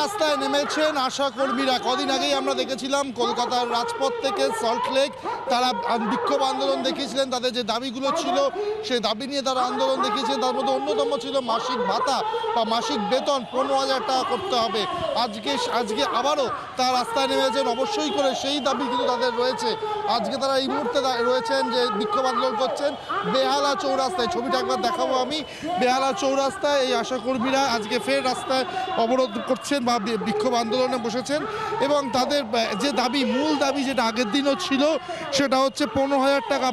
রাস্তায় নেমেছেন আশা কর্মীরা। কদিন আগেই আমরা দেখেছিলাম কলকাতার রাজপথ থেকে সল্টলেক তারা বিক্ষোভ আন্দোলন দেখিয়েছিলেন। তাদের যে দাবিগুলো ছিল সেই দাবি নিয়ে তারা আন্দোলন দেখিয়েছিলেন। তার মধ্যে অন্যতম ছিল মাসিক ভাতা বা মাসিক বেতন 15,000 টাকা করতে হবে। আজকে আবারও তারা রাস্তায় নেমেছেন অবশ্যই করে সেই দাবি কিন্তু তাদের রয়েছে। আজকে তারা এই মুহূর্তে রয়েছেন যে বিক্ষোভ আন্দোলন করছেন বেহালা চৌরাস্তায়। ছবিটা একবার দেখাবো আমি। বেহালা চৌরাস্তায় এই আশাকর্মীরা আজকে ফের রাস্তায় অবরোধ করছেন বা বিক্ষোভ আন্দোলনে বসেছেন এবং তাদের যে দাবি, মূল দাবি যেটা আগের দিনও ছিল, সেটা হচ্ছে 15,000 টাকা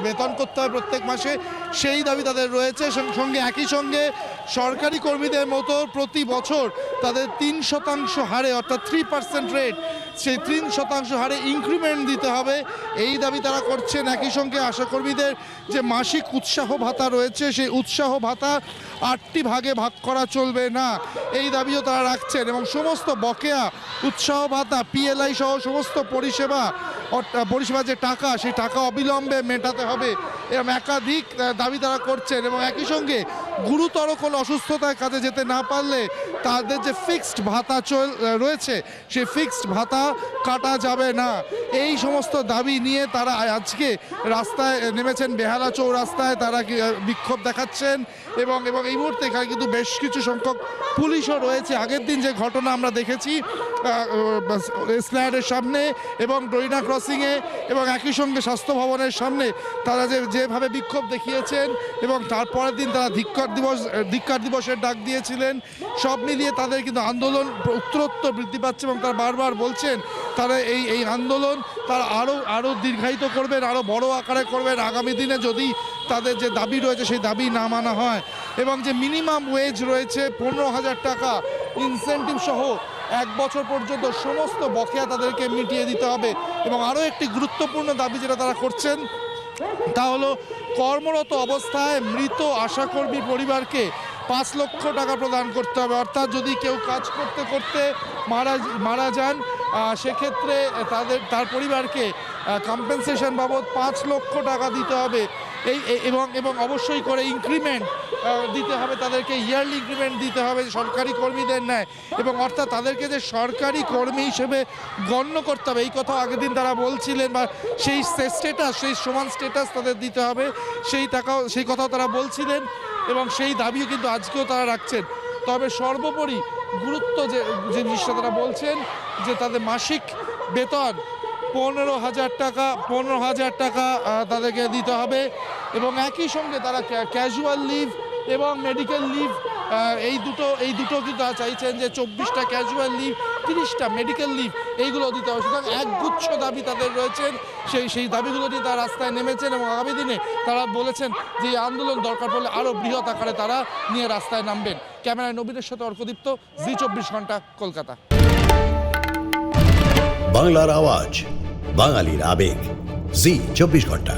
বেতন করতে হবে প্রত্যেক মাসে। সেই দাবি তাদের রয়েছে। সঙ্গে একই সঙ্গে সরকারি কর্মীদের মতো প্রতি বছর তাদের 3% হারে অর্থাৎ 3% রেট, সেই 3% হারে ইনক্রিমেন্ট দিতে হবে, এই দাবি তারা করছেন। একই সঙ্গে আশাকর্মীদের যে মাসিক উৎসাহ ভাতা রয়েছে সেই উৎসাহ ভাতা 8টি ভাগে ভাগ করা চলবে না, এই দাবিও তারা রাখছেন। এবং সমস্ত বকেয়া উৎসাহ ভাতা, পিএলআই সহ সমস্ত পরিষেবা যে টাকা, সেই টাকা অবিলম্বে মেটাতে হবে, এরকম একাধিক দাবি তারা করছেন। এবং একই সঙ্গে গুরুতর কোনো অসুস্থতায় কাজে যেতে না পারলে তাদের যে ফিক্সড ভাতা রয়েছে সেই ফিক্সড ভাতা কাটা যাবে না। এই সমস্ত দাবি নিয়ে তারা আজকে রাস্তায় নেমেছেন। বেহালা চৌরাস্তায় তারা বিক্ষোভ দেখাচ্ছেন এবং এই মুহূর্তে এখানে কিন্তু বেশ কিছু সংখ্যক পুলিশও রয়েছে। আগের দিন যে ঘটনা আমরা দেখেছি স্ল্যাডের সামনে এবং ডরিনা ক্রসিংয়ে এবং একই সঙ্গে স্বাস্থ্য ভবনের সামনে তারা যেভাবে বিক্ষোভ দেখিয়েছেন এবং তারপরের দিন তারা ধিক্কার দিবসের ডাক দিয়েছিলেন, সব মিলিয়ে তাদের কিন্তু আন্দোলন উত্তরোত্তর বৃদ্ধি পাচ্ছে এবং তারা বারবার বলছেন তারা এই আন্দোলন তারা আরও দীর্ঘায়িত করবেন, আরও বড় আকারে করবেন আগামী দিনে যদি তাদের যে দাবি রয়েছে সেই দাবি না মানা হয়। এবং যে মিনিমাম ওয়েজ রয়েছে 15,000 টাকা ইনসেন্টিভ সহ 1 বছর পর্যন্ত সমস্ত বকেয়া তাদেরকে মিটিয়ে দিতে হবে। এবং আরও একটি গুরুত্বপূর্ণ দাবি যেটা তারা করছেন তা হলো কর্মরত অবস্থায় মৃত আশাকর্মী পরিবারকে 5 লক্ষ টাকা প্রদান করতে হবে। অর্থাৎ যদি কেউ কাজ করতে করতে মারা যান সেক্ষেত্রে তার পরিবারকে কম্পেনসেশন বাবদ 5 লক্ষ টাকা দিতে হবে। এবং অবশ্যই করে ইনক্রিমেন্ট দিতে হবে, তাদেরকে ইয়ারলি ইনক্রিমেন্ট দিতে হবে সরকারি কর্মীদের ন্যায়। এবং অর্থাৎ তাদেরকে যে সরকারি কর্মী হিসেবে গণ্য করতে হবে এই কথা আগের দিন তারা বলছিলেন, বা সেই স্ট্যাটাস, সেই সমান স্ট্যাটাস তাদের দিতে হবে, সেই কথাও তারা বলছিলেন এবং সেই দাবিও কিন্তু আজকেও তারা রাখছেন। তবে সর্বোপরি গুরুত্ব যে জিনিসটা তারা বলছেন যে তাদের মাসিক বেতন 15,000 টাকা তাদেরকে দিতে হবে। এবং একই সঙ্গে তারা ক্যাজুয়াল লিভ এবং মেডিকেল লিভ এই দুটো কিন্তু চাইছেন যে 24টা ক্যাজুয়াল লিভ, 30টা মেডিকেল লিভ এইগুলো দিতে হবে। সুতরাং একগুচ্ছ দাবি তাদের রয়েছেন, সেই দাবিগুলো নিয়ে তারা রাস্তায় নেমেছেন এবং আগামী দিনে তারা বলেছেন যে এই আন্দোলন দরকার পড়লে আরও বৃহৎ আকারে তারা নিয়ে রাস্তায় নামবেন। ক্যামেরায় নবীনের সাথে অর্কদীপ্ত, জি 24 ঘন্টা, কলকাতা। বাংলার আওয়াজ, বাঙালির আবেগ, জি 24 ঘন্টা।